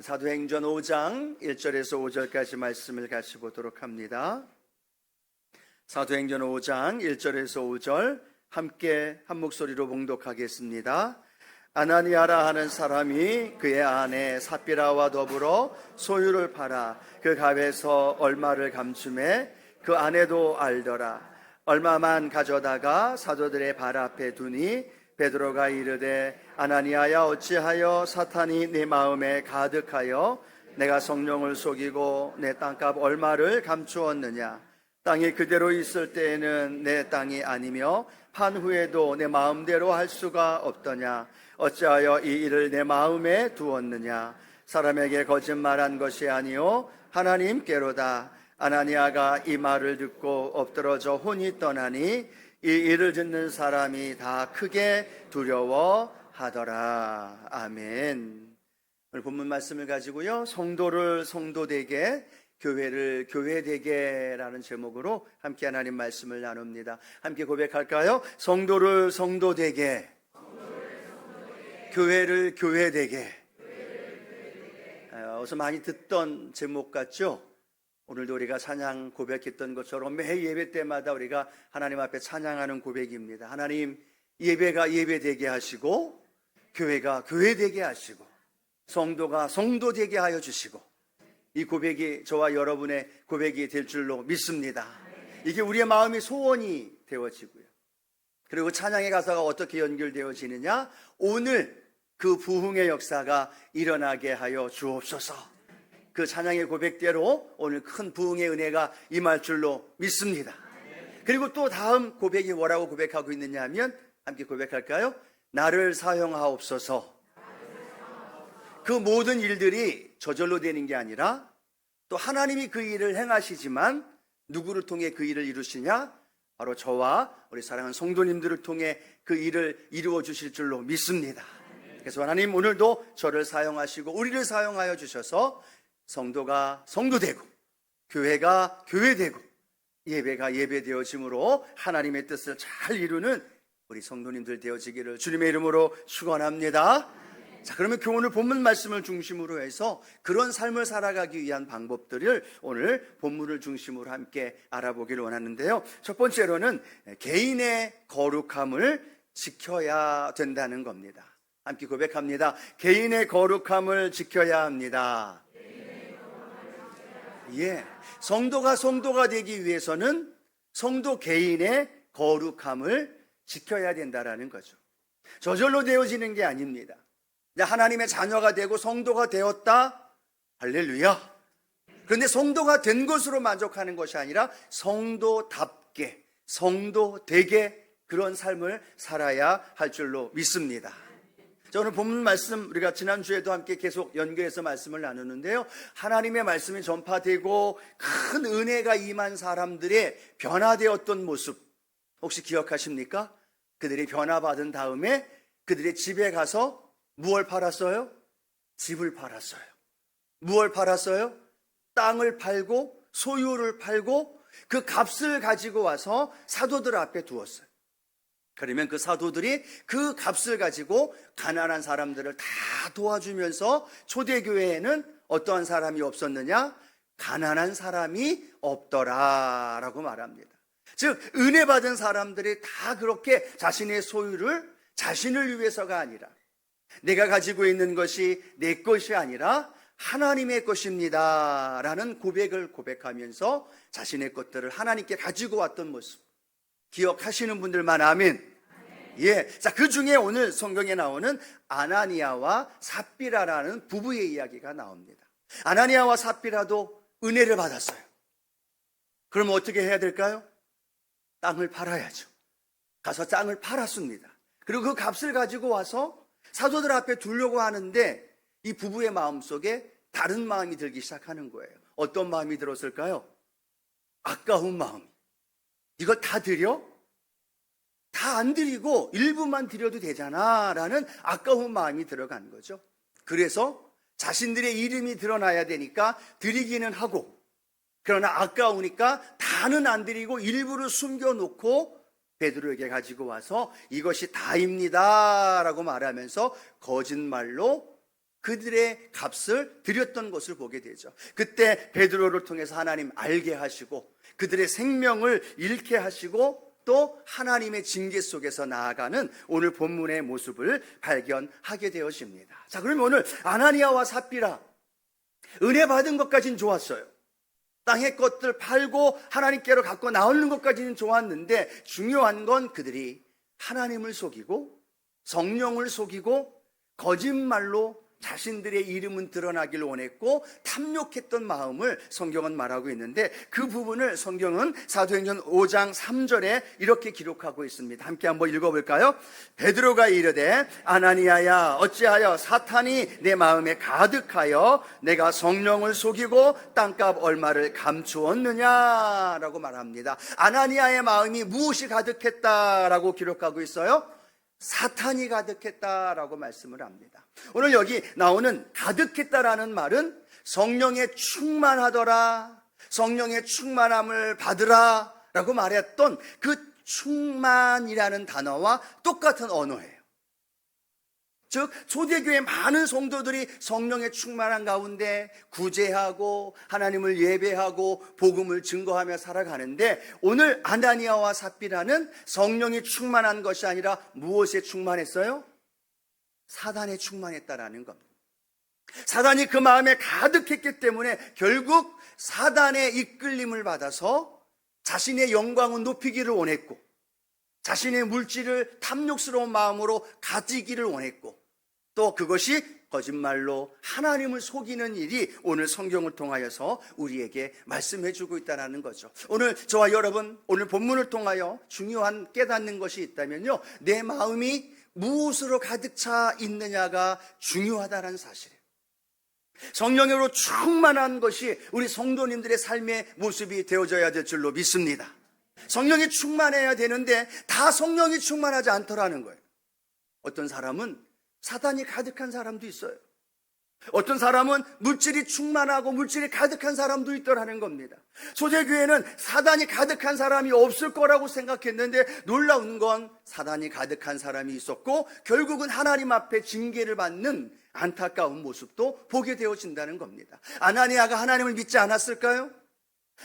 사도행전 5장 1절에서 5절까지 말씀을 같이 보도록 합니다. 사도행전 5장 1절에서 5절 함께 한 목소리로 봉독하겠습니다. 아나니아라 하는 사람이 그의 아내 삽비라와 더불어 소유를 팔아 그 값에서 얼마를 감춤해 그 아내도 알더라. 얼마만 가져다가 사도들의 발 앞에 두니 베드로가 이르되 아나니아야 어찌하여 사탄이 네 마음에 가득하여 내가 성령을 속이고 내 땅값 얼마를 감추었느냐. 땅이 그대로 있을 때에는 내 땅이 아니며 판 후에도 내 마음대로 할 수가 없더냐. 어찌하여 이 일을 내 마음에 두었느냐. 사람에게 거짓말한 것이 아니요 하나님께로다. 아나니아가 이 말을 듣고 엎드러져 혼이 떠나니 이 일을 듣는 사람이 다 크게 두려워하더라. 아멘. 오늘 본문 말씀을 가지고요, 성도를 성도되게, 교회를 교회되게라는 제목으로 함께 하나님 말씀을 나눕니다. 함께 고백할까요? 성도를 성도되게, 교회를 교회되게. 어서 많이 듣던 제목 같죠? 오늘도 우리가 찬양 고백했던 것처럼 매 예배 때마다 우리가 하나님 앞에 찬양하는 고백입니다. 하나님, 예배가 예배되게 하시고 교회가 교회되게 하시고 성도가 성도되게 하여 주시고, 이 고백이 저와 여러분의 고백이 될 줄로 믿습니다. 이게 우리의 마음의 소원이 되어지고요. 그리고 찬양의 가사가 어떻게 연결되어지느냐? 오늘 그 부흥의 역사가 일어나게 하여 주옵소서. 그 찬양의 고백대로 오늘 큰 부흥의 은혜가 임할 줄로 믿습니다. 그리고 또 다음 고백이 뭐라고 고백하고 있느냐 하면 함께 고백할까요? 나를 사용하옵소서. 그 모든 일들이 저절로 되는 게 아니라 또 하나님이 그 일을 행하시지만 누구를 통해 그 일을 이루시냐? 바로 저와 우리 사랑하는 성도님들을 통해 그 일을 이루어 주실 줄로 믿습니다. 그래서 하나님, 오늘도 저를 사용하시고 우리를 사용하여 주셔서 성도가 성도되고 교회가 교회되고 예배가 예배되어짐으로 하나님의 뜻을 잘 이루는 우리 성도님들 되어지기를 주님의 이름으로 축원합니다. 자, 그러면 오늘 본문 말씀을 중심으로 해서 그런 삶을 살아가기 위한 방법들을 오늘 본문을 중심으로 함께 알아보기를 원하는데요. 첫 번째로는 개인의 거룩함을 지켜야 된다는 겁니다. 함께 고백합니다. 개인의 거룩함을 지켜야 합니다. 예, 성도가 되기 위해서는 성도 개인의 거룩함을 지켜야 된다라는 거죠. 저절로 되어지는 게 아닙니다. 하나님의 자녀가 되고 성도가 되었다, 할렐루야. 그런데 성도가 된 것으로 만족하는 것이 아니라 성도답게, 성도되게 그런 삶을 살아야 할 줄로 믿습니다. 오늘 본문 말씀 우리가 지난주에도 함께 계속 연결해서 말씀을 나누는데요, 하나님의 말씀이 전파되고 큰 은혜가 임한 사람들의 변화되었던 모습 혹시 기억하십니까? 그들이 변화받은 다음에 그들의 집에 가서 무엇을 팔았어요? 집을 팔았어요. 무엇을 팔았어요? 땅을 팔고 소유를 팔고 그 값을 가지고 와서 사도들 앞에 두었어요. 그러면 그 사도들이 그 값을 가지고 가난한 사람들을 다 도와주면서 초대교회에는 어떠한 사람이 없었느냐? 가난한 사람이 없더라라고 말합니다. 즉, 은혜 받은 사람들이 다 그렇게 자신의 소유를 자신을 위해서가 아니라, 내가 가지고 있는 것이 내 것이 아니라 하나님의 것입니다 라는 고백을 고백하면서 자신의 것들을 하나님께 가지고 왔던 모습 기억하시는 분들만 아멘. 예, 자, 그 중에 오늘 성경에 나오는 아나니아와 삽비라라는 부부의 이야기가 나옵니다. 아나니아와 삽비라도 은혜를 받았어요. 그러면 어떻게 해야 될까요? 땅을 팔아야죠. 가서 땅을 팔았습니다. 그리고 그 값을 가지고 와서 사도들 앞에 두려고 하는데 이 부부의 마음속에 다른 마음이 들기 시작하는 거예요. 어떤 마음이 들었을까요? 아까운 마음. 이거 다 드려? 다 안 드리고 일부만 드려도 되잖아 라는 아까운 마음이 들어간 거죠. 그래서 자신들의 이름이 드러나야 되니까 드리기는 하고, 그러나 아까우니까 다는 안 드리고 일부를 숨겨놓고 베드로에게 가지고 와서 이것이 다입니다 라고 말하면서 거짓말로 그들의 값을 드렸던 것을 보게 되죠. 그때 베드로를 통해서 하나님 알게 하시고 그들의 생명을 잃게 하시고 또 하나님의 징계 속에서 나아가는 오늘 본문의 모습을 발견하게 되어집니다. 자, 그러면 오늘 아나니아와 삽비라, 은혜 받은 것까지는 좋았어요. 땅의 것들 팔고 하나님께로 갖고 나오는 것까지는 좋았는데 중요한 건 그들이 하나님을 속이고 성령을 속이고 거짓말로 자신들의 이름은 드러나길 원했고 탐욕했던 마음을 성경은 말하고 있는데 그 부분을 성경은 사도행전 5장 3절에 이렇게 기록하고 있습니다. 함께 한번 읽어볼까요? 베드로가 이르되 아나니아야 어찌하여 사탄이 내 마음에 가득하여 내가 성령을 속이고 땅값 얼마를 감추었느냐라고 말합니다. 아나니아의 마음이 무엇이 가득했다라고 기록하고 있어요? 사탄이 가득했다라고 말씀을 합니다. 오늘 여기 나오는 가득했다라는 말은 성령에 충만하더라, 성령의 충만함을 받으라 라고 말했던 그 충만이라는 단어와 똑같은 언어예요. 즉 초대교회 많은 성도들이 성령의 충만한 가운데 구제하고 하나님을 예배하고 복음을 증거하며 살아가는데 오늘 아나니아와 삽비라는 성령이 충만한 것이 아니라 무엇에 충만했어요? 사단에 충만했다라는 겁니다. 사단이 그 마음에 가득했기 때문에 결국 사단의 이끌림을 받아서 자신의 영광을 높이기를 원했고 자신의 물질을 탐욕스러운 마음으로 가지기를 원했고 또 그것이 거짓말로 하나님을 속이는 일이 오늘 성경을 통하여서 우리에게 말씀해 주고 있다는 거죠. 오늘 저와 여러분 오늘 본문을 통하여 중요한 깨닫는 것이 있다면요, 내 마음이 무엇으로 가득 차 있느냐가 중요하다는 사실이에요. 성령으로 충만한 것이 우리 성도님들의 삶의 모습이 되어져야 될 줄로 믿습니다. 성령이 충만해야 되는데 다 성령이 충만하지 않더라는 거예요. 어떤 사람은 사단이 가득한 사람도 있어요. 어떤 사람은 물질이 충만하고 물질이 가득한 사람도 있더라는 겁니다. 초대교회는 사단이 가득한 사람이 없을 거라고 생각했는데 놀라운 건 사단이 가득한 사람이 있었고 결국은 하나님 앞에 징계를 받는 안타까운 모습도 보게 되어진다는 겁니다. 아나니아가 하나님을 믿지 않았을까요?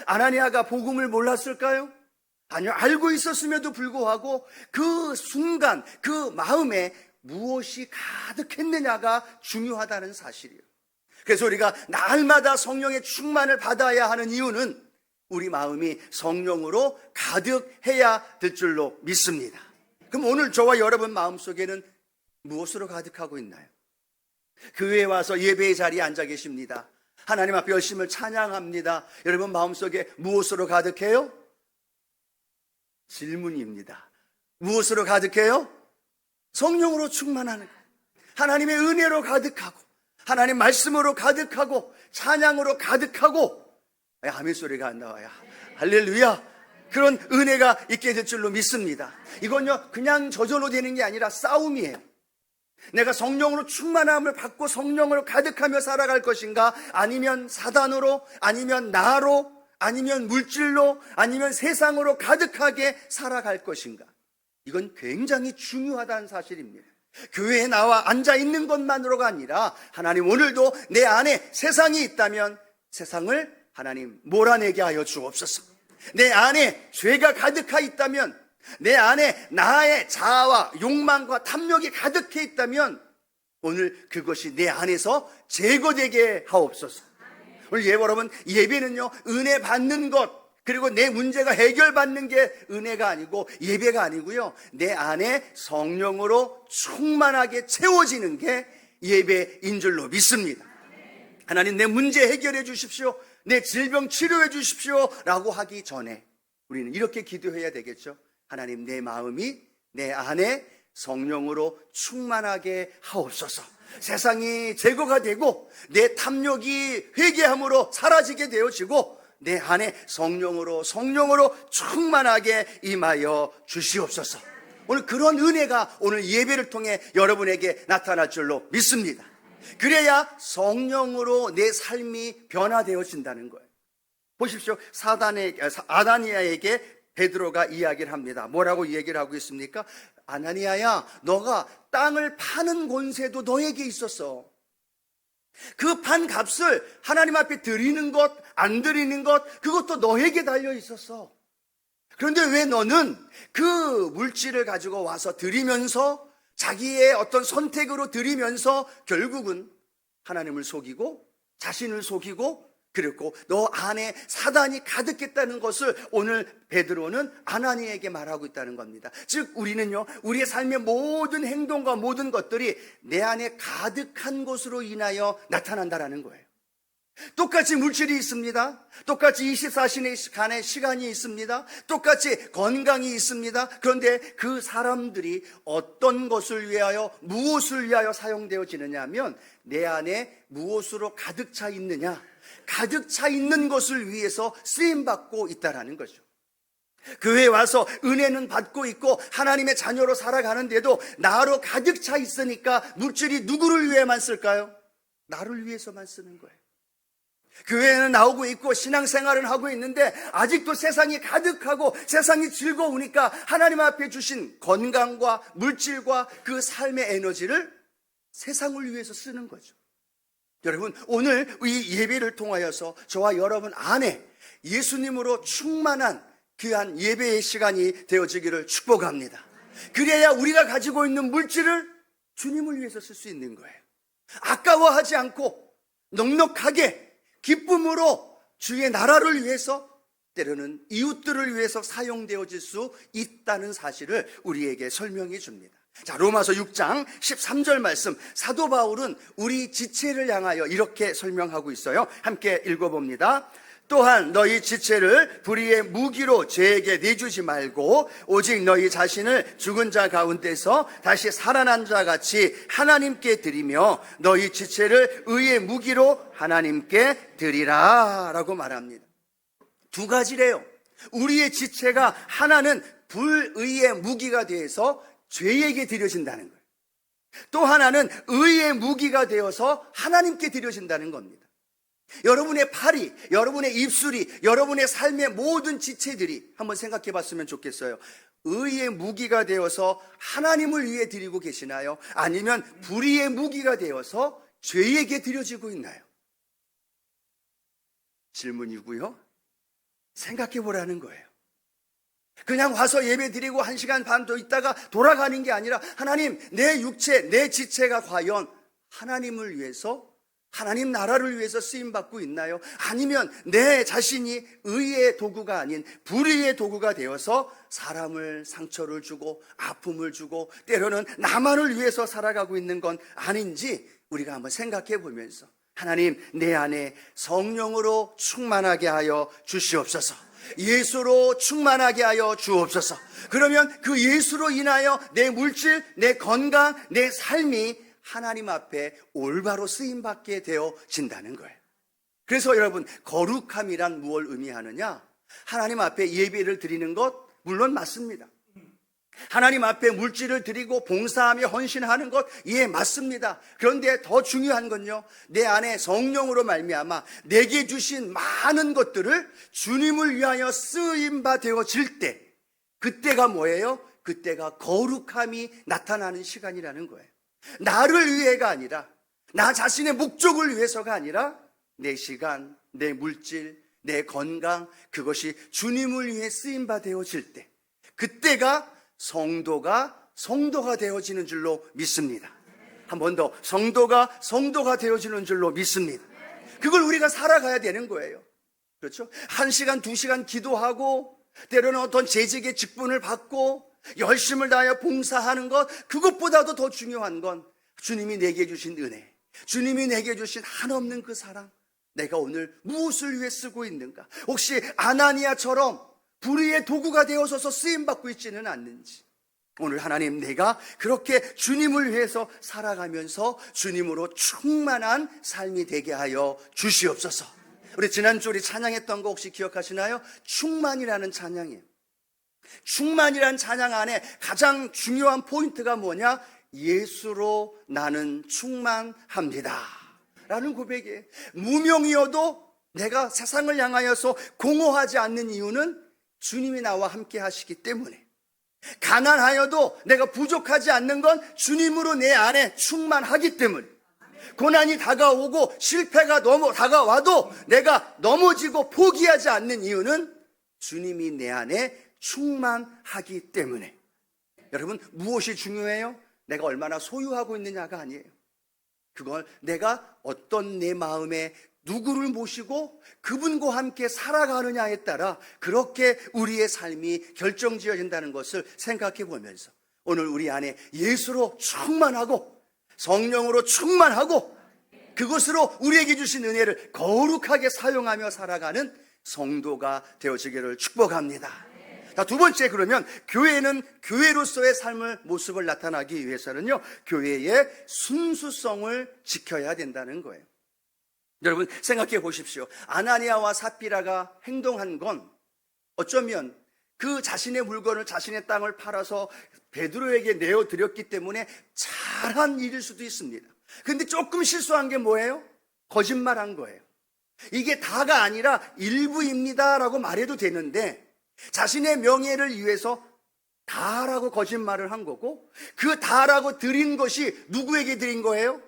아나니아가 복음을 몰랐을까요? 아니요, 알고 있었음에도 불구하고 그 순간 그 마음에 무엇이 가득했느냐가 중요하다는 사실이에요. 그래서 우리가 날마다 성령의 충만을 받아야 하는 이유는 우리 마음이 성령으로 가득해야 될 줄로 믿습니다. 그럼 오늘 저와 여러분 마음속에는 무엇으로 가득하고 있나요? 교회에 와서 예배의 자리에 앉아 계십니다. 하나님 앞에 열심을 찬양합니다. 여러분 마음속에 무엇으로 가득해요? 질문입니다. 무엇으로 가득해요? 성령으로 충만하는 거예요. 하나님의 은혜로 가득하고 하나님 말씀으로 가득하고 찬양으로 가득하고 아멘 소리가 안 나와요. 할렐루야. 그런 은혜가 있게 될 줄로 믿습니다. 이건요 그냥 저절로 되는 게 아니라 싸움이에요. 내가 성령으로 충만함을 받고 성령으로 가득하며 살아갈 것인가, 아니면 사단으로, 아니면 나로, 아니면 물질로, 아니면 세상으로 가득하게 살아갈 것인가. 이건 굉장히 중요하다는 사실입니다. 교회에 나와 앉아있는 것만으로가 아니라 하나님 오늘도 내 안에 세상이 있다면 세상을 하나님 몰아내게 하여 주옵소서. 내 안에 죄가 가득해 있다면, 내 안에 나의 자아와 욕망과 탐욕이 가득해 있다면 오늘 그것이 내 안에서 제거되게 하옵소서. 오늘 여러분 예배는요 은혜 받는 것, 그리고 내 문제가 해결받는 게 은혜가 아니고 예배가 아니고요, 내 안에 성령으로 충만하게 채워지는 게 예배인 줄로 믿습니다. 하나님 내 문제 해결해 주십시오, 내 질병 치료해 주십시오 라고 하기 전에 우리는 이렇게 기도해야 되겠죠. 하나님 내 마음이 내 안에 성령으로 충만하게 하옵소서. 세상이 제거가 되고 내 탐욕이 회개함으로 사라지게 되어지고 내 안에 성령으로 충만하게 임하여 주시옵소서. 오늘 그런 은혜가 오늘 예배를 통해 여러분에게 나타날 줄로 믿습니다. 그래야 성령으로 내 삶이 변화되어진다는 거예요. 보십시오. 아나니아에게 베드로가 이야기를 합니다. 뭐라고 이야기를 하고 있습니까? 아나니아야, 너가 땅을 파는 권세도 너에게 있었어. 그 판값을 하나님 앞에 드리는 것, 안 드리는 것, 그것도 너에게 달려 있었어. 그런데 왜 너는 그 물질을 가지고 와서 드리면서 자기의 어떤 선택으로 드리면서 결국은 하나님을 속이고 자신을 속이고 그랬고 너 안에 사단이 가득했다는 것을 오늘 베드로는 아나니에게 말하고 있다는 겁니다. 즉 우리는요, 우리의 삶의 모든 행동과 모든 것들이 내 안에 가득한 것으로 인하여 나타난다라는 거예요. 똑같이 물질이 있습니다. 똑같이 24시간의 시간이 있습니다. 똑같이 건강이 있습니다. 그런데 그 사람들이 어떤 것을 위하여, 무엇을 위하여 사용되어지느냐 하면 내 안에 무엇으로 가득 차 있느냐, 가득 차 있는 것을 위해서 쓰임받고 있다는 거죠. 교회에 와서 은혜는 받고 있고 하나님의 자녀로 살아가는데도 나로 가득 차 있으니까 물질이 누구를 위해만 쓸까요? 나를 위해서만 쓰는 거예요. 교회에는 나오고 있고 신앙생활은 하고 있는데 아직도 세상이 가득하고 세상이 즐거우니까 하나님 앞에 주신 건강과 물질과 그 삶의 에너지를 세상을 위해서 쓰는 거죠. 여러분, 오늘 이 예배를 통하여서 저와 여러분 안에 예수님으로 충만한 귀한 예배의 시간이 되어지기를 축복합니다. 그래야 우리가 가지고 있는 물질을 주님을 위해서 쓸 수 있는 거예요. 아까워하지 않고 넉넉하게 기쁨으로 주의 나라를 위해서, 때로는 이웃들을 위해서 사용되어질 수 있다는 사실을 우리에게 설명해 줍니다. 자, 로마서 6장 13절 말씀, 사도 바울은 우리 지체를 향하여 이렇게 설명하고 있어요. 함께 읽어봅니다. 또한 너희 지체를 불의의 무기로 죄에게 내주지 말고 오직 너희 자신을 죽은 자 가운데서 다시 살아난 자 같이 하나님께 드리며 너희 지체를 의의 무기로 하나님께 드리라 라고 말합니다. 두 가지래요. 우리의 지체가 하나는 불의의 무기가 되어서 죄에게 드려진다는 거예요. 또 하나는 의의 무기가 되어서 하나님께 드려진다는 겁니다. 여러분의 팔이, 여러분의 입술이, 여러분의 삶의 모든 지체들이 한번 생각해 봤으면 좋겠어요. 의의 무기가 되어서 하나님을 위해 드리고 계시나요? 아니면 불의의 무기가 되어서 죄에게 드려지고 있나요? 질문이고요. 생각해 보라는 거예요. 그냥 와서 예배 드리고 1시간 반 더 있다가 돌아가는 게 아니라 하나님, 내 육체, 내 지체가 과연 하나님을 위해서, 하나님 나라를 위해서 쓰임받고 있나요? 아니면 내 자신이 의의 도구가 아닌 불의의 도구가 되어서 사람을 상처를 주고 아픔을 주고 때로는 나만을 위해서 살아가고 있는 건 아닌지 우리가 한번 생각해 보면서 하나님, 내 안에 성령으로 충만하게 하여 주시옵소서. 예수로 충만하게 하여 주옵소서. 그러면 그 예수로 인하여 내 물질, 내 건강, 내 삶이 하나님 앞에 올바로 쓰임받게 되어진다는 거예요. 그래서 여러분, 거룩함이란 무엇을 의미하느냐? 하나님 앞에 예배를 드리는 것 물론 맞습니다. 하나님 앞에 물질을 드리고 봉사하며 헌신하는 것, 예, 맞습니다. 그런데 더 중요한 건요, 내 안에 성령으로 말미암아 내게 주신 많은 것들을 주님을 위하여 쓰임바 되어질 때, 그때가 뭐예요? 그때가 거룩함이 나타나는 시간이라는 거예요. 나를 위해가 아니라, 나 자신의 목적을 위해서가 아니라 내 시간, 내 물질, 내 건강, 그것이 주님을 위해 쓰임바 되어질 때, 그때가 성도가 되어지는 줄로 믿습니다. 한 번 더, 성도가 되어지는 줄로 믿습니다. 그걸 우리가 살아가야 되는 거예요. 그렇죠? 1시간, 2시간 기도하고 때로는 어떤 재직의 직분을 받고 열심을 다하여 봉사하는 것, 그것보다도 더 중요한 건 주님이 내게 주신 은혜, 주님이 내게 주신 한없는 그 사랑, 내가 오늘 무엇을 위해 쓰고 있는가? 혹시 아나니아처럼 불의의 도구가 되어서서 쓰임받고 있지는 않는지, 오늘 하나님, 내가 그렇게 주님을 위해서 살아가면서 주님으로 충만한 삶이 되게 하여 주시옵소서. 우리 지난주 우리 찬양했던 거 혹시 기억하시나요? 충만이라는 찬양이에요. 충만이라는 찬양 안에 가장 중요한 포인트가 뭐냐? 예수로 나는 충만합니다 라는 고백이에요. 무명이어도 내가 세상을 향하여서 공허하지 않는 이유는 주님이 나와 함께 하시기 때문에, 가난하여도 내가 부족하지 않는 건 주님으로 내 안에 충만하기 때문에, 고난이 다가오고 실패가 다가와도 내가 넘어지고 포기하지 않는 이유는 주님이 내 안에 충만하기 때문에. 여러분, 무엇이 중요해요? 내가 얼마나 소유하고 있느냐가 아니에요. 그걸 내가 어떤 내 마음에 누구를 모시고 그분과 함께 살아가느냐에 따라 그렇게 우리의 삶이 결정지어진다는 것을 생각해 보면서 오늘 우리 안에 예수로 충만하고 성령으로 충만하고 그것으로 우리에게 주신 은혜를 거룩하게 사용하며 살아가는 성도가 되어지기를 축복합니다. 자, 두 번째, 그러면 교회는 교회로서의 삶을 모습을 나타나기 위해서는요, 교회의 순수성을 지켜야 된다는 거예요. 여러분 생각해 보십시오. 아나니아와 삽비라가 행동한 건 어쩌면 그 자신의 물건을, 자신의 땅을 팔아서 베드로에게 내어드렸기 때문에 잘한 일일 수도 있습니다. 그런데 조금 실수한 게 뭐예요? 거짓말한 거예요. 이게 다가 아니라 일부입니다 라고 말해도 되는데 자신의 명예를 위해서 다라고 거짓말을 한 거고, 그 다라고 드린 것이 누구에게 드린 거예요?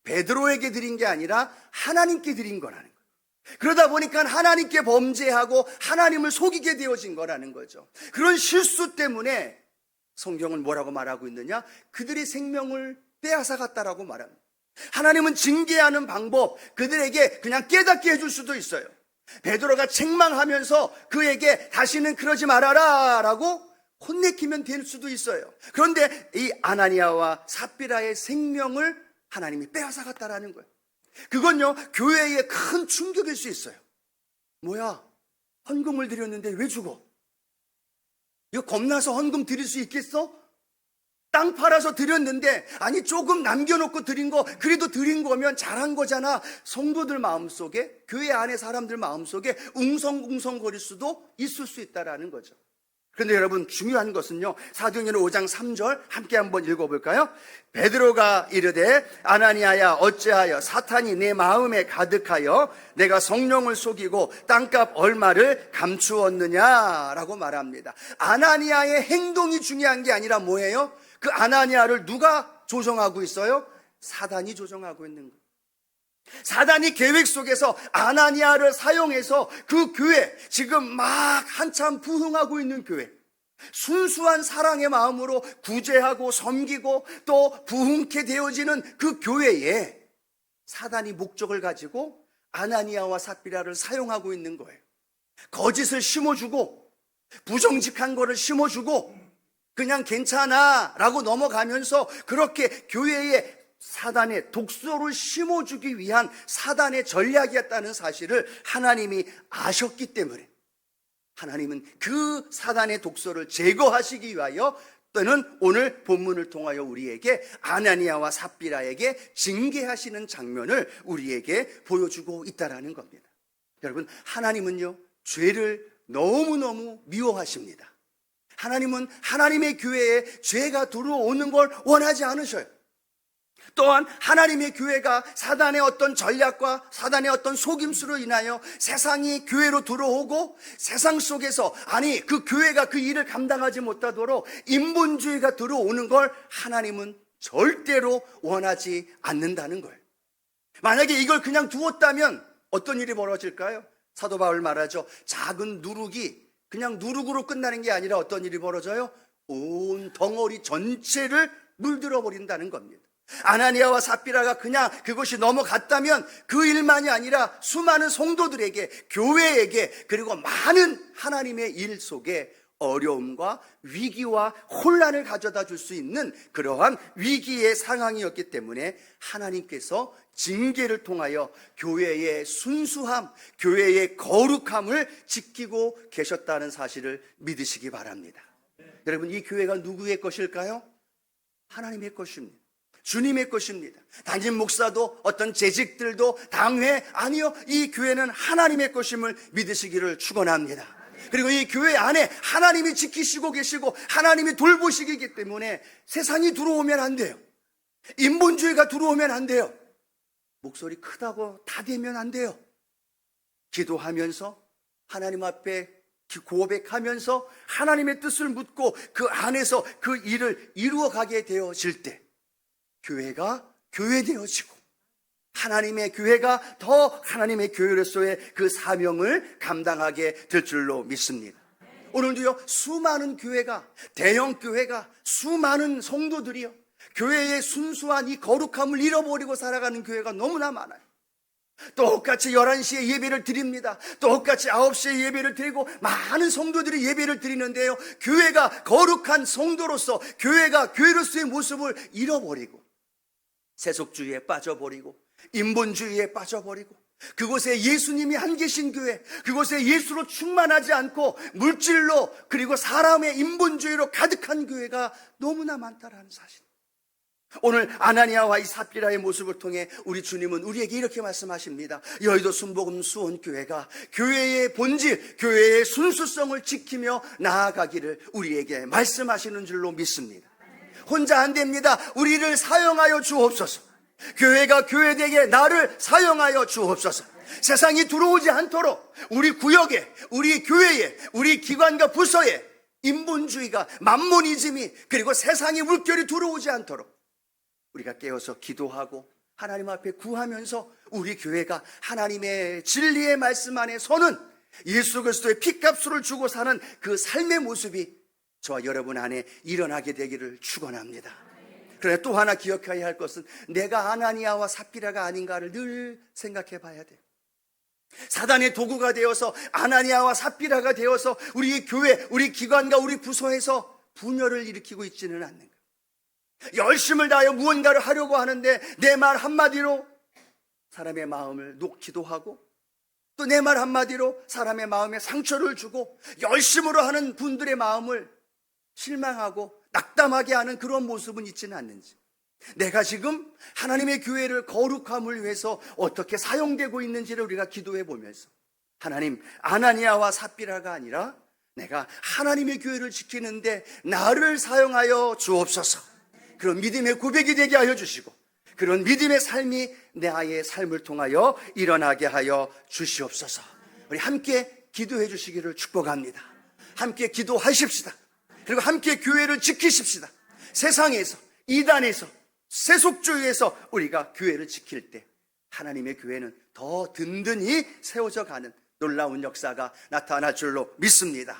베드로에게 드린 게 아니라 하나님께 드린 거라는 거예요. 그러다 보니까 하나님께 범죄하고 하나님을 속이게 되어진 거라는 거죠. 그런 실수 때문에 성경은 뭐라고 말하고 있느냐? 그들의 생명을 빼앗아갔다라고 말합니다. 하나님은 징계하는 방법, 그들에게 그냥 깨닫게 해줄 수도 있어요. 베드로가 책망하면서 그에게 다시는 그러지 말아라 라고 혼내키면 될 수도 있어요. 그런데 이 아나니아와 삽비라의 생명을 하나님이 빼앗아갔다라는 거예요. 그건요, 교회에 큰 충격일 수 있어요. 뭐야, 헌금을 드렸는데 왜 죽어? 이거 겁나서 헌금 드릴 수 있겠어? 땅 팔아서 드렸는데, 아니 조금 남겨놓고 드린 거, 그래도 드린 거면 잘한 거잖아. 성도들 마음속에, 교회 안에 사람들 마음속에 웅성웅성거릴 수도 있을 수 있다라는 거죠. 그런데 여러분, 중요한 것은요, 사도행전 5장 3절 함께 한번 읽어볼까요? 베드로가 이르되 아나니아야, 어찌하여 사탄이 내 마음에 가득하여 내가 성령을 속이고 땅값 얼마를 감추었느냐라고 말합니다. 아나니아의 행동이 중요한 게 아니라 뭐예요? 그 아나니아를 누가 조종하고 있어요? 사단이 조종하고 있는 거예요. 사단이 계획 속에서 아나니아를 사용해서 그 교회, 지금 막 한참 부흥하고 있는 교회, 순수한 사랑의 마음으로 구제하고 섬기고 또 부흥케 되어지는 그 교회에 사단이 목적을 가지고 아나니아와 삽비라를 사용하고 있는 거예요. 거짓을 심어주고 부정직한 거를 심어주고 그냥 괜찮아 라고 넘어가면서 그렇게 교회에 사단의 독소를 심어주기 위한 사단의 전략이었다는 사실을 하나님이 아셨기 때문에 하나님은 그 사단의 독소를 제거하시기 위하여 또는 오늘 본문을 통하여 우리에게 아나니아와 삽비라에게 징계하시는 장면을 우리에게 보여주고 있다는 겁니다. 여러분, 하나님은요, 죄를 너무너무 미워하십니다. 하나님은 하나님의 교회에 죄가 들어오는 걸 원하지 않으셔요. 또한 하나님의 교회가 사단의 어떤 전략과 사단의 어떤 속임수로 인하여 세상이 교회로 들어오고 세상 속에서, 아니 그 교회가 그 일을 감당하지 못하도록 인본주의가 들어오는 걸 하나님은 절대로 원하지 않는다는 거예요. 만약에 이걸 그냥 두었다면 어떤 일이 벌어질까요? 사도 바울 말하죠. 작은 누룩이 그냥 누룩으로 끝나는 게 아니라 어떤 일이 벌어져요? 온 덩어리 전체를 물들어 버린다는 겁니다. 아나니아와 삽비라가 그냥 그것이 넘어갔다면 그 일만이 아니라 수많은 성도들에게, 교회에게, 그리고 많은 하나님의 일 속에 어려움과 위기와 혼란을 가져다 줄 수 있는 그러한 위기의 상황이었기 때문에 하나님께서 징계를 통하여 교회의 순수함, 교회의 거룩함을 지키고 계셨다는 사실을 믿으시기 바랍니다. 여러분, 이 교회가 누구의 것일까요? 하나님의 것입니다. 주님의 것입니다. 담임 목사도 어떤 재직들도 당회, 아니요, 이 교회는 하나님의 것임을 믿으시기를 축원합니다. 그리고 이 교회 안에 하나님이 지키시고 계시고 하나님이 돌보시기 때문에 세상이 들어오면 안 돼요. 인본주의가 들어오면 안 돼요. 목소리 크다고 다 되면 안 돼요. 기도하면서 하나님 앞에 고백하면서 하나님의 뜻을 묻고 그 안에서 그 일을 이루어가게 되어질 때 교회가 교회되어지고 하나님의 교회가 더 하나님의 교회로서의 그 사명을 감당하게 될 줄로 믿습니다. 오늘도요, 수많은 교회가, 대형 교회가, 수많은 성도들이요, 교회의 순수한 이 거룩함을 잃어버리고 살아가는 교회가 너무나 많아요. 똑같이 11시에 예배를 드립니다. 똑같이 9시에 예배를 드리고 많은 성도들이 예배를 드리는데요, 교회가 거룩한 성도로서, 교회가 교회로서의 모습을 잃어버리고 세속주의에 빠져버리고 인본주의에 빠져버리고, 그곳에 예수님이 안 계신 교회, 그곳에 예수로 충만하지 않고 물질로, 그리고 사람의 인본주의로 가득한 교회가 너무나 많다라는 사실. 오늘 아나니아와 이 삽비라의 모습을 통해 우리 주님은 우리에게 이렇게 말씀하십니다. 여의도 순복음 수원교회가 교회의 본질, 교회의 순수성을 지키며 나아가기를 우리에게 말씀하시는 줄로 믿습니다. 혼자 안 됩니다. 우리를 사용하여 주옵소서. 교회가 교회되게 나를 사용하여 주옵소서. 세상이 들어오지 않도록 우리 구역에, 우리 교회에, 우리 기관과 부서에 인본주의가, 만모니즘이, 그리고 세상의 물결이 들어오지 않도록 우리가 깨어서 기도하고 하나님 앞에 구하면서 우리 교회가 하나님의 진리의 말씀 안에 서는, 예수 그리스도의 피값으로 주고 사는 그 삶의 모습이 저와 여러분 안에 일어나게 되기를 축원합니다. 그러나 또 하나 기억해야 할 것은 내가 아나니아와 삽비라가 아닌가를 늘 생각해 봐야 돼요. 사단의 도구가 되어서, 아나니아와 삽비라가 되어서 우리 교회, 우리 기관과 우리 부서에서 분열을 일으키고 있지는 않는가. 열심을 다하여 무언가를 하려고 하는데 내 말 한마디로 사람의 마음을 놓기도 하고, 또 내 말 한마디로 사람의 마음에 상처를 주고, 열심으로 하는 분들의 마음을 실망하고 낙담하게 하는 그런 모습은 있지는 않는지, 내가 지금 하나님의 교회를 거룩함을 위해서 어떻게 사용되고 있는지를 우리가 기도해 보면서, 하나님, 아나니아와 삽비라가 아니라 내가 하나님의 교회를 지키는데 나를 사용하여 주옵소서. 그런 믿음의 고백이 되게 하여 주시고, 그런 믿음의 삶이 내 아이의 삶을 통하여 일어나게 하여 주시옵소서. 우리 함께 기도해 주시기를 축복합니다. 함께 기도하십시다. 그리고 함께 교회를 지키십시다. 세상에서, 이단에서, 세속주의에서 우리가 교회를 지킬 때 하나님의 교회는 더 든든히 세워져 가는 놀라운 역사가 나타날 줄로 믿습니다.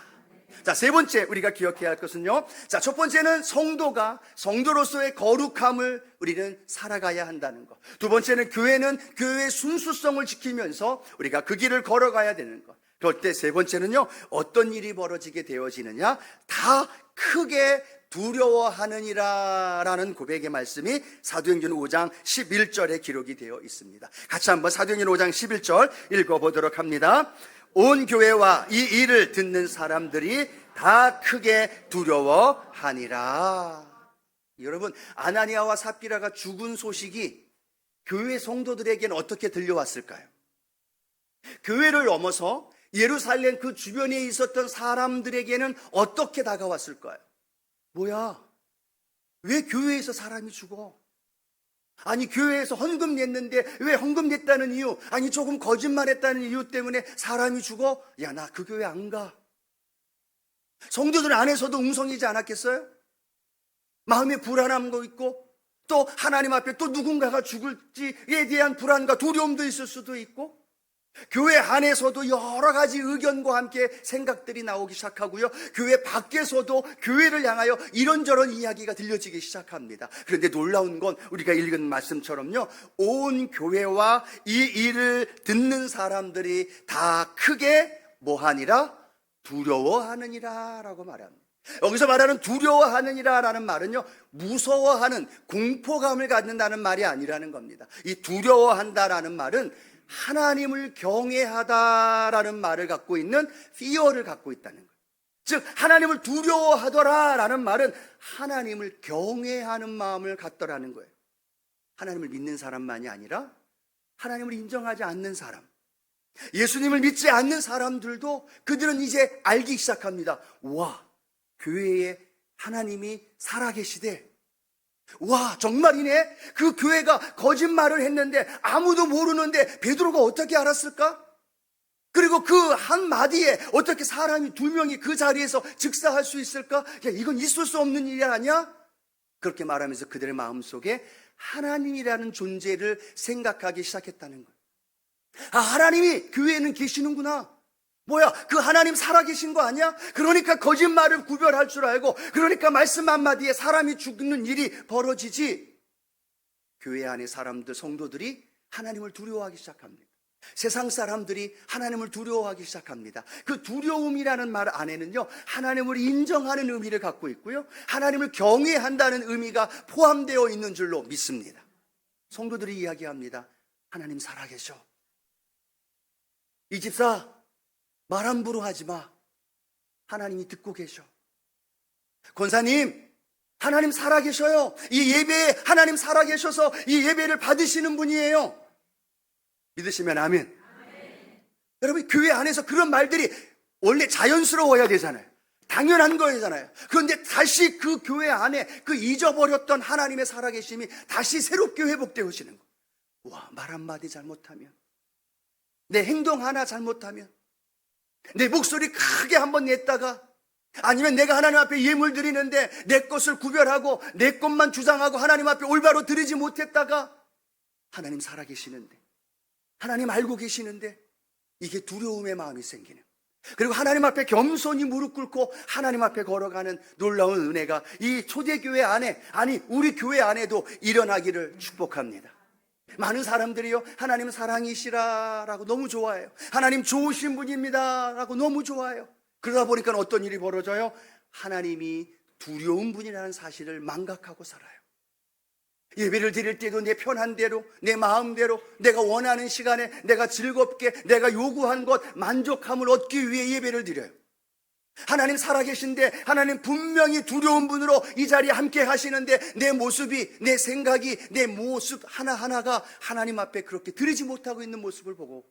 자, 세 번째 우리가 기억해야 할 것은요, 자, 첫 번째는 성도가 성도로서의 거룩함을 우리는 살아가야 한다는 것. 두 번째는 교회는 교회의 순수성을 지키면서 우리가 그 길을 걸어가야 되는 것. 그럴 때 세 번째는요, 어떤 일이 벌어지게 되어지느냐, 다 크게 두려워하느니라 라는 고백의 말씀이 사도행전 5장 11절에 기록이 되어 있습니다. 같이 한번 사도행전 5장 11절 읽어보도록 합니다. 온 교회와 이 일을 듣는 사람들이 다 크게 두려워하니라. 여러분, 아나니아와 삽비라가 죽은 소식이 교회 성도들에게는 어떻게 들려왔을까요? 교회를 넘어서 예루살렘 그 주변에 있었던 사람들에게는 어떻게 다가왔을까요? 뭐야? 왜 교회에서 사람이 죽어? 아니, 교회에서 헌금 냈는데 왜 헌금 냈다는 이유, 아니 조금 거짓말했다는 이유 때문에 사람이 죽어? 야, 나 그 교회 안 가. 성도들 안에서도 웅성이지 않았겠어요? 마음에 불안함도 있고, 또 하나님 앞에 또 누군가가 죽을지에 대한 불안과 두려움도 있을 수도 있고, 교회 안에서도 여러 가지 의견과 함께 생각들이 나오기 시작하고요, 교회 밖에서도 교회를 향하여 이런저런 이야기가 들려지기 시작합니다. 그런데 놀라운 건 우리가 읽은 말씀처럼요, 온 교회와 이 일을 듣는 사람들이 다 크게 뭐하니라? 두려워하느니라 라고 말합니다. 여기서 말하는 두려워하느니라 라는 말은요, 무서워하는, 공포감을 갖는다는 말이 아니라는 겁니다. 이 두려워한다라는 말은 하나님을 경외하다라는 말을 갖고 있는 fear를 갖고 있다는 거예요. 즉, 하나님을 두려워하더라라는 말은 하나님을 경외하는 마음을 갖더라는 거예요. 하나님을 믿는 사람만이 아니라 하나님을 인정하지 않는 사람, 예수님을 믿지 않는 사람들도 그들은 이제 알기 시작합니다. 와, 교회에 하나님이 살아계시대. 와, 정말이네? 그 교회가 거짓말을 했는데 아무도 모르는데 베드로가 어떻게 알았을까? 그리고 그 한마디에 어떻게 사람이 2명이 그 자리에서 즉사할 수 있을까? 야, 이건 있을 수 없는 일이 아니야? 그렇게 말하면서 그들의 마음속에 하나님이라는 존재를 생각하기 시작했다는 거예요. 아, 하나님이 교회에는 계시는구나. 뭐야, 그 하나님 살아계신 거 아니야? 그러니까 거짓말을 구별할 줄 알고, 그러니까 말씀 한마디에 사람이 죽는 일이 벌어지지. 교회 안에 사람들, 성도들이 하나님을 두려워하기 시작합니다. 세상 사람들이 하나님을 두려워하기 시작합니다. 그 두려움이라는 말 안에는요, 하나님을 인정하는 의미를 갖고 있고요, 하나님을 경외한다는 의미가 포함되어 있는 줄로 믿습니다. 성도들이 이야기합니다. 하나님 살아계셔. 이 집사 말 함부로 하지 마. 하나님이 듣고 계셔. 권사님, 하나님 살아계셔요. 이 예배에 하나님 살아계셔서 이 예배를 받으시는 분이에요. 믿으시면 아멘. 여러분, 교회 안에서 그런 말들이 원래 자연스러워야 되잖아요. 당연한 거잖아요. 그런데 다시 그 교회 안에 그 잊어버렸던 하나님의 살아계심이 다시 새롭게 회복되어지는 거예요. 와, 말 한마디 잘못하면, 내 행동 하나 잘못하면, 내 목소리 크게 한번 냈다가, 아니면 내가 하나님 앞에 예물 드리는데 내 것을 구별하고 내 것만 주장하고 하나님 앞에 올바로 드리지 못했다가, 하나님 살아계시는데, 하나님 알고 계시는데, 이게 두려움의 마음이 생기는, 그리고 하나님 앞에 겸손히 무릎 꿇고 하나님 앞에 걸어가는 놀라운 은혜가 이 초대교회 안에, 아니 우리 교회 안에도 일어나기를 축복합니다. 많은 사람들이요, 하나님 사랑이시라라고 너무 좋아해요. 하나님 좋으신 분입니다라고 너무 좋아해요. 그러다 보니까 어떤 일이 벌어져요? 하나님이 두려운 분이라는 사실을 망각하고 살아요. 예배를 드릴 때도 내 편한 대로, 내 마음대로, 내가 원하는 시간에 내가 즐겁게 내가 요구한 것, 만족함을 얻기 위해 예배를 드려요. 하나님 살아계신데, 하나님 분명히 두려운 분으로 이 자리에 함께 하시는데, 내 모습이, 내 생각이, 내 모습 하나하나가 하나님 앞에 그렇게 드리지 못하고 있는 모습을 보고,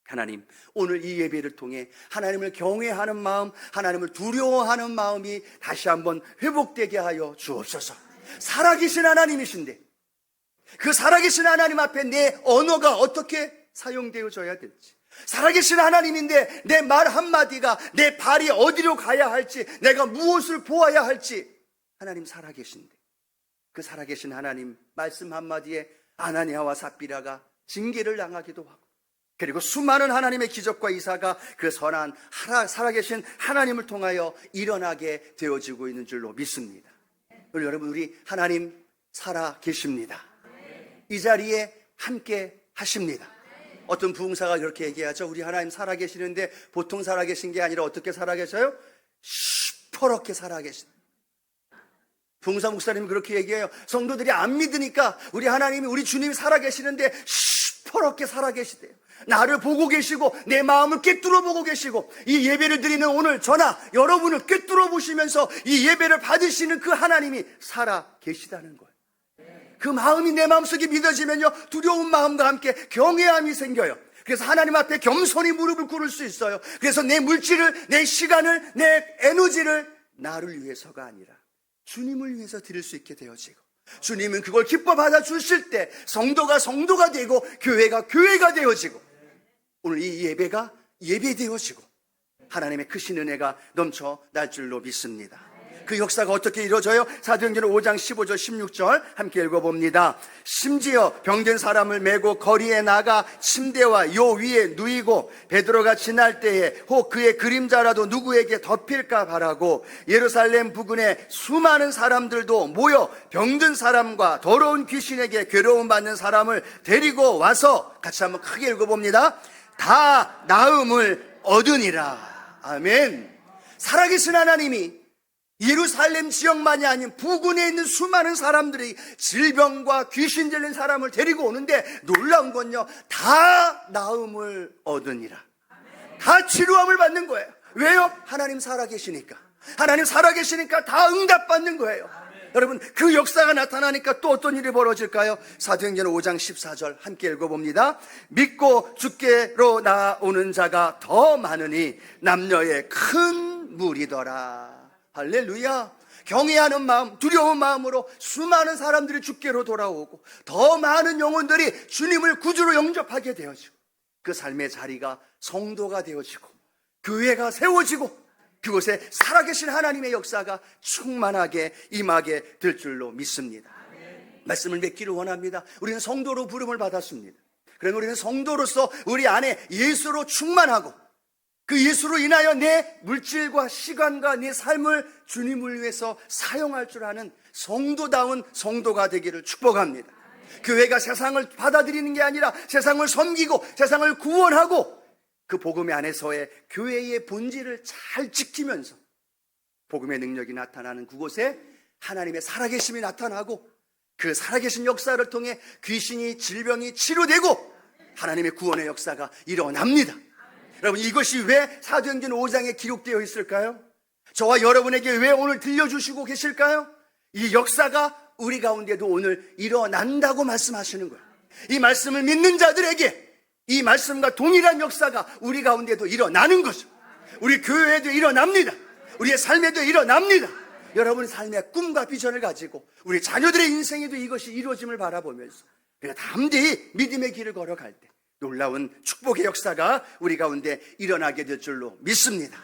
하나님, 오늘 이 예배를 통해 하나님을 경외하는 마음, 하나님을 두려워하는 마음이 다시 한번 회복되게 하여 주옵소서. 살아계신 하나님이신데, 그 살아계신 하나님 앞에 내 언어가 어떻게 사용되어져야 될지, 살아계신 하나님인데 내 말 한마디가, 내 발이 어디로 가야 할지, 내가 무엇을 보아야 할지, 하나님 살아계신데, 그 살아계신 하나님 말씀 한마디에 아나니아와 삽비라가 징계를 당하기도 하고, 그리고 수많은 하나님의 기적과 이사가 그 선한 살아계신 하나님을 통하여 일어나게 되어지고 있는 줄로 믿습니다. 여러분, 우리 하나님 살아계십니다. 이 자리에 함께 하십니다. 어떤 부흥사가 그렇게 얘기하죠. 우리 하나님 살아계시는데 보통 살아계신 게 아니라 어떻게 살아계셔요? 시퍼렇게 살아계신다. 부흥사 목사님이 그렇게 얘기해요. 성도들이 안 믿으니까 우리 하나님이, 우리 주님이 살아계시는데 시퍼렇게 살아계시대요. 나를 보고 계시고 내 마음을 꿰뚫어 보고 계시고, 이 예배를 드리는 오늘 저나 여러분을 꿰뚫어 보시면서 이 예배를 받으시는 그 하나님이 살아계시다는 거예요. 그 마음이 내 마음속에 믿어지면요, 두려운 마음과 함께 경외함이 생겨요. 그래서 하나님 앞에 겸손히 무릎을 꿇을 수 있어요. 그래서 내 물질을, 내 시간을, 내 에너지를 나를 위해서가 아니라 주님을 위해서 드릴 수 있게 되어지고, 주님은 그걸 기뻐 받아 주실 때 성도가 성도가 되고 교회가 교회가 되어지고, 오늘 이 예배가 예배되어지고 하나님의 크신 은혜가 넘쳐 날 줄로 믿습니다. 그 역사가 어떻게 이루어져요? 사도행전 5장 15절 16절 함께 읽어봅니다. 심지어 병든 사람을 메고 거리에 나가 침대와 요 위에 누이고, 베드로가 지날 때에 혹 그의 그림자라도 누구에게 덮일까 바라고 예루살렘 부근에 수많은 사람들도 모여 병든 사람과 더러운 귀신에게 괴로움 받는 사람을 데리고 와서, 같이 한번 크게 읽어봅니다. 다 나음을 얻으니라. 아멘. 살아계신 하나님이 예루살렘 지역만이 아닌 부근에 있는 수많은 사람들이 질병과 귀신 들린 사람을 데리고 오는데, 놀라운 건요, 다 나음을 얻으니라. 다 치료함을 받는 거예요. 왜요? 하나님 살아계시니까. 하나님 살아계시니까 다 응답받는 거예요. 여러분, 그 역사가 나타나니까 또 어떤 일이 벌어질까요? 사도행전 5장 14절 함께 읽어봅니다. 믿고 주께로 나오는 자가 더 많으니 남녀의 큰 무리더라. 할렐루야. 경외하는 마음, 두려운 마음으로 수많은 사람들이 주께로 돌아오고, 더 많은 영혼들이 주님을 구주로 영접하게 되어지고, 그 삶의 자리가 성도가 되어지고 교회가 세워지고, 그곳에 살아계신 하나님의 역사가 충만하게 임하게 될 줄로 믿습니다. 말씀을 맺기를 원합니다. 우리는 성도로 부름을 받았습니다. 그러면 우리는 성도로서 우리 안에 예수로 충만하고 그 예수로 인하여 내 물질과 시간과 내 삶을 주님을 위해서 사용할 줄 아는 성도다운 성도가 되기를 축복합니다. 교회가 세상을 받아들이는 게 아니라 세상을 섬기고 세상을 구원하고 그 복음 안에서의 교회의 본질을 잘 지키면서 복음의 능력이 나타나는 그곳에 하나님의 살아계심이 나타나고 그 살아계신 역사를 통해 귀신이 질병이 치료되고 하나님의 구원의 역사가 일어납니다. 여러분, 이것이 왜 사도행전 5장에 기록되어 있을까요? 저와 여러분에게 왜 오늘 들려주시고 계실까요? 이 역사가 우리 가운데도 오늘 일어난다고 말씀하시는 거예요. 이 말씀을 믿는 자들에게 이 말씀과 동일한 역사가 우리 가운데도 일어나는 거죠. 우리 교회에도 일어납니다. 우리의 삶에도 일어납니다. 여러분 삶의 꿈과 비전을 가지고 우리 자녀들의 인생에도 이것이 이루어짐을 바라보면서 우리가 담대히 믿음의 길을 걸어갈 때 놀라운 축복의 역사가 우리 가운데 일어나게 될 줄로 믿습니다.